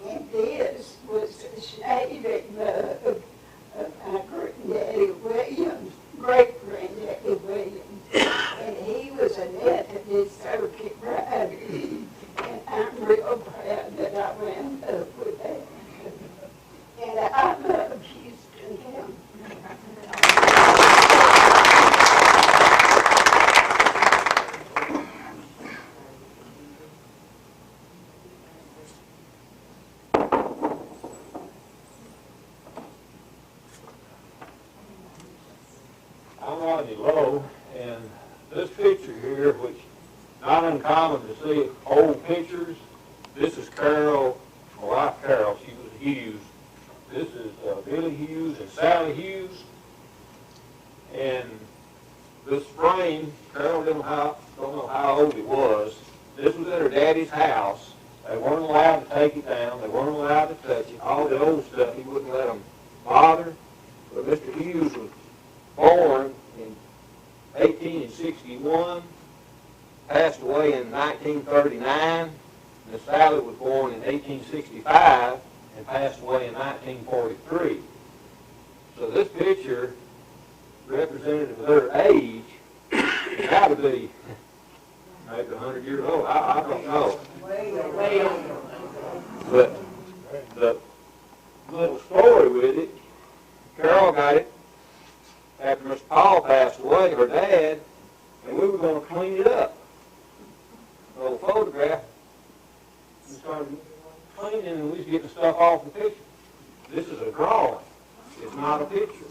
And this was a shaving mug of my granddaddy Williams, great-granddaddy Williams. And he was a Methodist circuit rider. And I'm real proud that I wound up with that. And I love Houston County. Melanie Lowe, and this picture here, which not uncommon to see old pictures. This is Carol, my wife Carol. She was Hughes. This is Billy Hughes and Sally Hughes. And this frame, Carol don't know how old it was. This was at her daddy's house. They weren't allowed to take it down. They weren't allowed to touch it. All the old stuff, he wouldn't let them bother. But Mr. Hughes was born in 1861, passed away in 1939. Miss Sally was born in 1865 and passed away in 1943. So this picture, representative of their age, it got to be maybe 100 years old. I don't know. But the little story with it, Carol got it after Mr. Paul passed away, her dad, and we were going to clean it up. An old photograph. We started cleaning and we was getting stuff off the picture. This is a drawing. It's not a picture.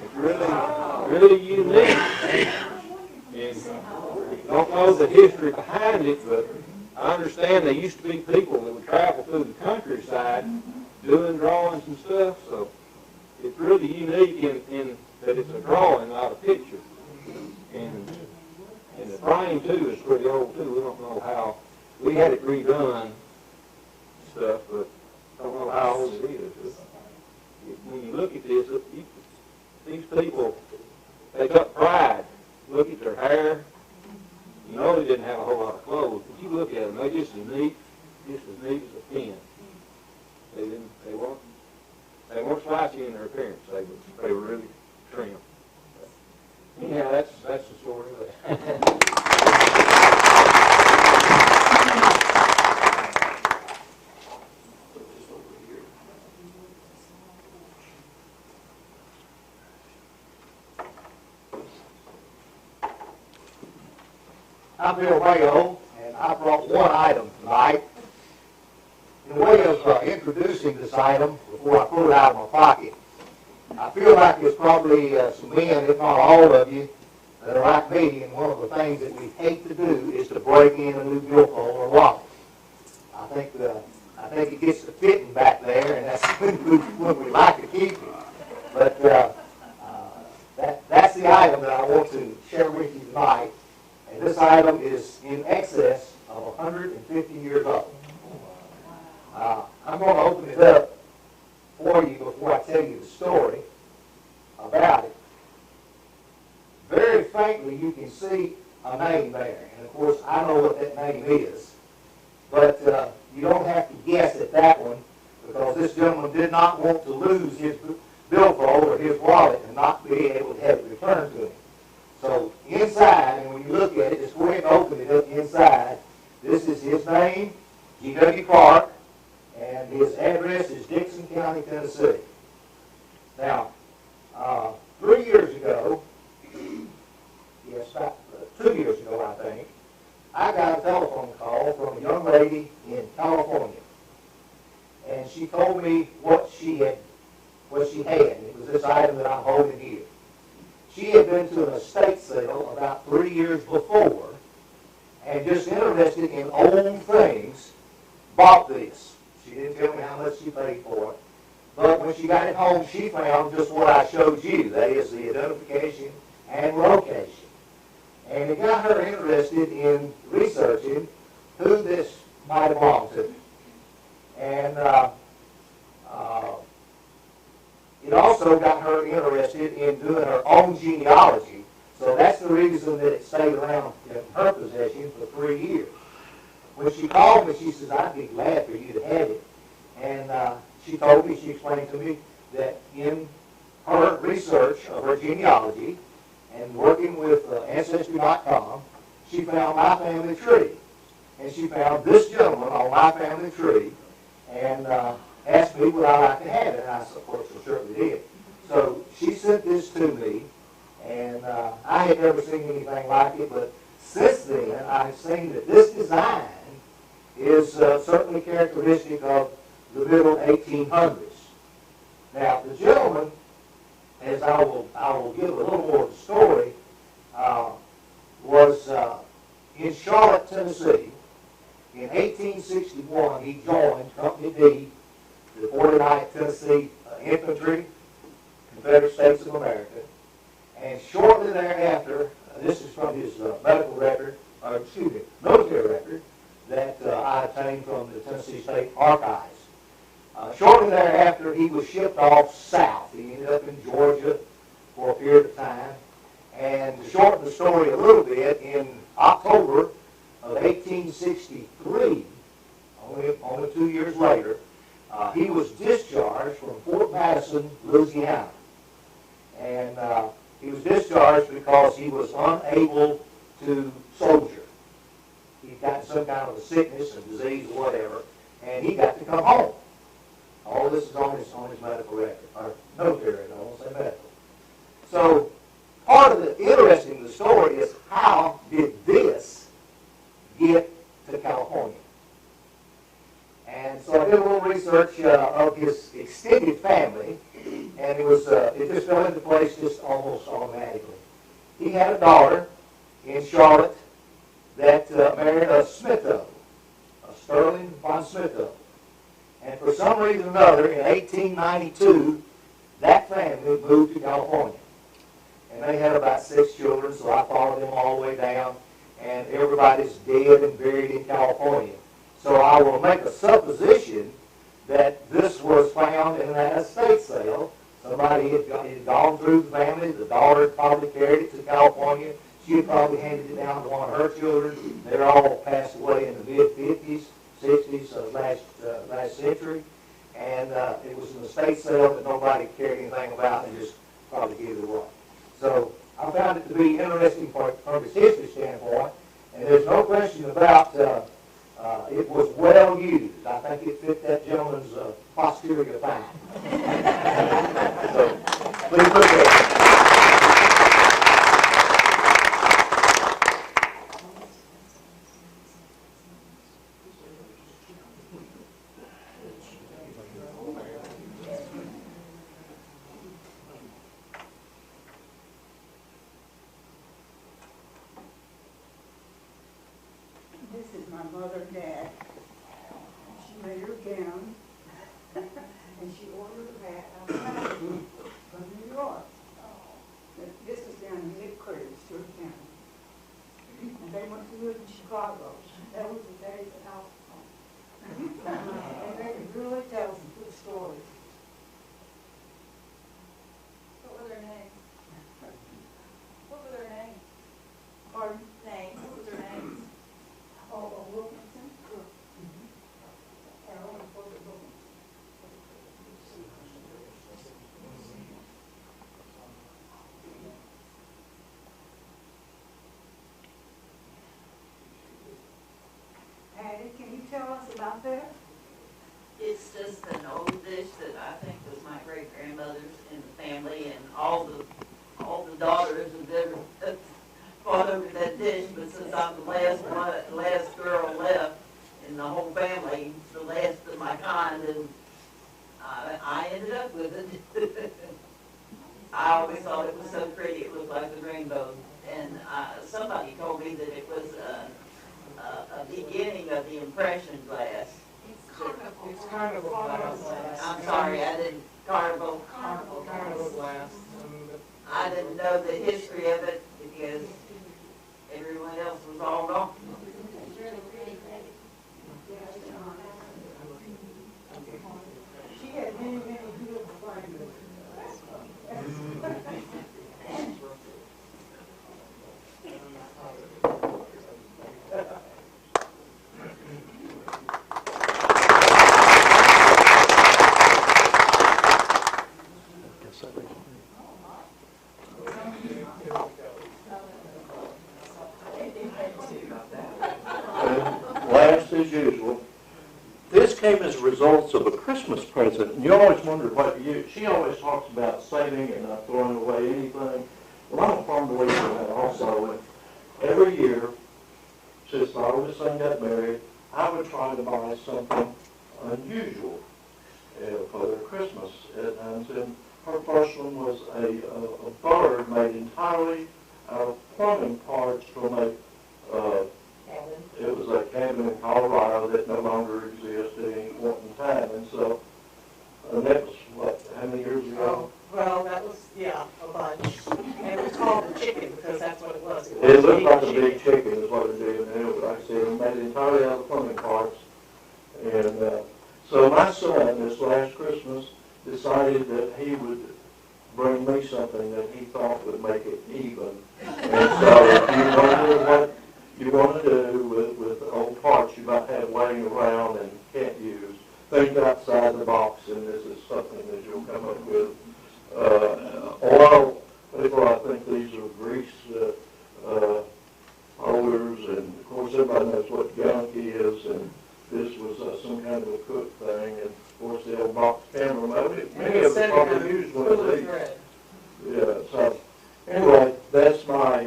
It's really unique. And don't know the history behind it, but I understand there used to be people that would travel through the countryside doing drawings and stuff, so it's really unique in that it's a drawing, not a picture. And the frame, too, is pretty old, too. We don't know how. We had it redone stuff, but don't know how old it is. When you look at this, these people, they took pride. Look at their hair. You know they didn't have a whole lot of clothes, but you look at them, they're just as neat as a pin. They weren't flashy in their appearance. They were really trim. Anyhow, that's the story of that. I'm Bill Rayo, and I brought one item tonight. In the way of introducing this item, before I pull it out of my pocket, I feel like there's probably some men, if not all of you, that are like me, and one of the things that we hate to do is to break in a new billfold or wallet. I think it gets to fitting back there, and that's when we like to keep it. But that's the item that I want to share with you tonight. And this item is in excess of 150 years old. I'm going to open it up for you before I tell you the story about it. Very faintly, you can see a name there. And, of course, I know what that name is. But you don't have to guess at that one, because this gentleman did not want to lose his billfold or his wallet and not be able to have it returned to him. So inside, and when you look at it, just go ahead and open it up inside. This is his name, G.W. Clark, and his address is Dixon County, Tennessee. Now, 3 years ago, yes, about 2 years ago, I think, I got a telephone call from a young lady in California, and she told me what she had. It was this item that I'm holding here. She had been to an estate sale about 3 years before, and just interested in old things, bought this. She didn't tell me how much she paid for it. But when she got it home, she found just what I showed you. That is the identification and location. And it got her interested in researching who this might have belonged to. And it also got her interested in doing her own genealogy. So that's the reason that it stayed around in her possession for 3 years. When she called me, she says, I'd be glad for you to have it. And she told me, she explained to me that in her research of her genealogy and working with Ancestry.com, she found my family tree. And she found this gentleman on my family tree and asked me would I like to have it. And I, of course, certainly did. So she sent this to me, and I had never seen anything like it, but since then I've seen that this design is certainly characteristic of the middle 1800s. Now, the gentleman as I will give a little more of the story, was in Charlotte, Tennessee. In 1861, he joined Company D, the 49th Tennessee Infantry, Confederate States of America. And shortly thereafter, this is from his medical record, military record, that I obtained from the Tennessee State Archives. Shortly thereafter, he was shipped off south. He ended up in Georgia for a period of time. And to shorten the story a little bit, in October of 1863, only 2 years later, he was discharged from Fort Madison, Louisiana. And he was discharged because he was unable to soldier. He got some kind of a sickness, a disease, or whatever, and he got to come home. All this is on his medical record, or military, I won't say medical. So part of the interesting of the story is how did this get to California? And so I did a little research of his extended family, and it just fell into place just almost automatically. He had a daughter in Charlotte that married a Smitho, a Sterling von Smitho. And for some reason or another, in 1892, that family moved to California. And they had about 6 children, so I followed them all the way down, and everybody's dead and buried in California. So I will make a supposition that this was found in an estate sale. Somebody had gone through the family. The daughter had probably carried it to California. She had probably handed it down to one of her children. They all passed away in the mid-50s, 60s of last century. And it was an estate sale that nobody cared anything about and just probably gave it away. So I found it to be interesting from his history standpoint. And there's no question about it was well used. I think it fit that gentleman's posterior fine. So, please look at it. This is my mother and dad. She made her gown, and she ordered a hat from New York. This was down in Mid-Creek, Stewart County. And they went to live in Chicago. That was the days of alcohol. And they could really tell some good stories. What were their names? What were their names? Pardon? Names. What was their names? Oh, Wilkinson? Carol and Porter Wilkinson. Patty, can you tell us about that? It's just an old dish that I think was my great-grandmother's in the family, and all the daughters have ever fought over that dish, but since I'm the last girl left in the whole family, the last of my kind, and I ended up with it. I always thought it was so pretty, it looked like the rainbow. And somebody told me that it was a beginning of the impression glass. It's carnival glass. I'm sorry, I didn't, carnival glass. I didn't know the history of it because everyone else was all wrong. She had many, many beautiful flames. Last as usual. This came as a result of a Christmas present. And you always wonder she always talks about saving and not throwing away anything. Well, I'm a firm believer in that also. And every year, since my oldest son got married, I would try to buy something unusual for their Christmas. And Her first one was a bird made entirely out of plumbing parts from it was a cabin in Colorado that no longer exists at any point in time. And so, and that was, what, how many years ago? Well, that was, yeah, a bunch. And it was called a chicken because that's what it was. It looked like a big chicken is what it did. And it was, like I said, it made entirely out of plumbing parts. And so my son, this last Christmas, decided that he would bring me something that he thought would make it even. And so if you wonder what you want to do with old parts you might have laying around and can't use, think outside the box, and this is something that you'll come up with. Oil, people, I think these are grease holders, and of course everybody knows what gunk is, and this was some kind of a cook thing, and of course the old box camera. Many of us probably used one of these. Yeah, so anyway, that's my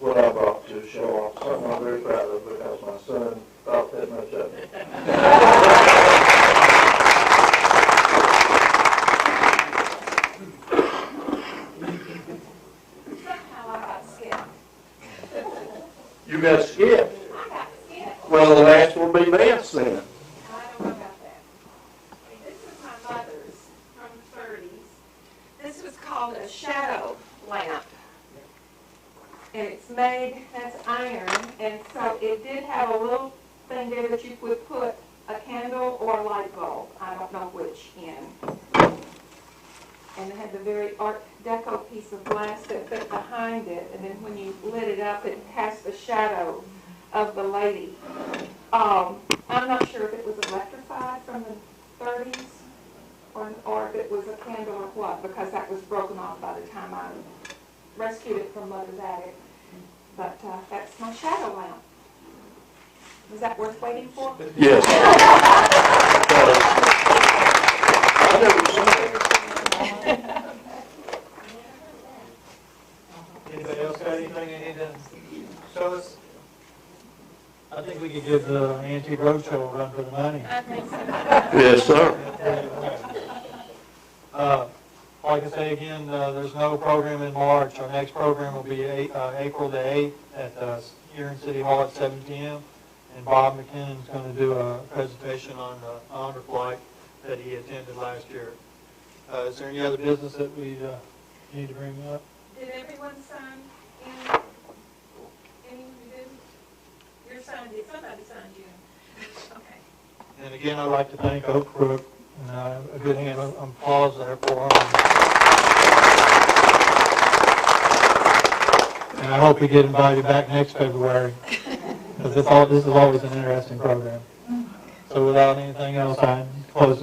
what I brought to show off. Something I'm very proud of because my son thought that much of it. Somehow I got skipped. You got skipped. I got skipped. Well, the last will be this then. I don't know about that. This is my mother's from the 30s. This was called a shadow lamp. And it's made, that's iron, and so it did have a little thing there that you would put a candle or a light bulb, I don't know which, in. And it had the very Art Deco piece of glass that fit behind it, and then when you lit it up, it cast the shadow of the lady. I'm not sure if it was electrified from the 30s or if it was a candle or what, because that was broken off by the time I rescued it from Mother's attic. But that's my shadow lamp. Is that worth waiting for? Yes. Anybody else got anything they need to show us? I think we could give the Antique Roadshow a run for the money. I think so. Yes, sir. Like I say again, there's no program in March. Our next program will be April the 8th at here in City Hall at 7 p.m. And Bob McKinnon is going to do a presentation on the honor flight that he attended last year. Is there any other business that we need to bring up? Did everyone sign in? Anyone who didn't? Your son did. Somebody signed you. Okay. And again, I'd like to thank Oak Brook, and a good hand of applause there for him. And I hope we get invited back next February, because this is always an interesting program. So without anything else, I close the meeting.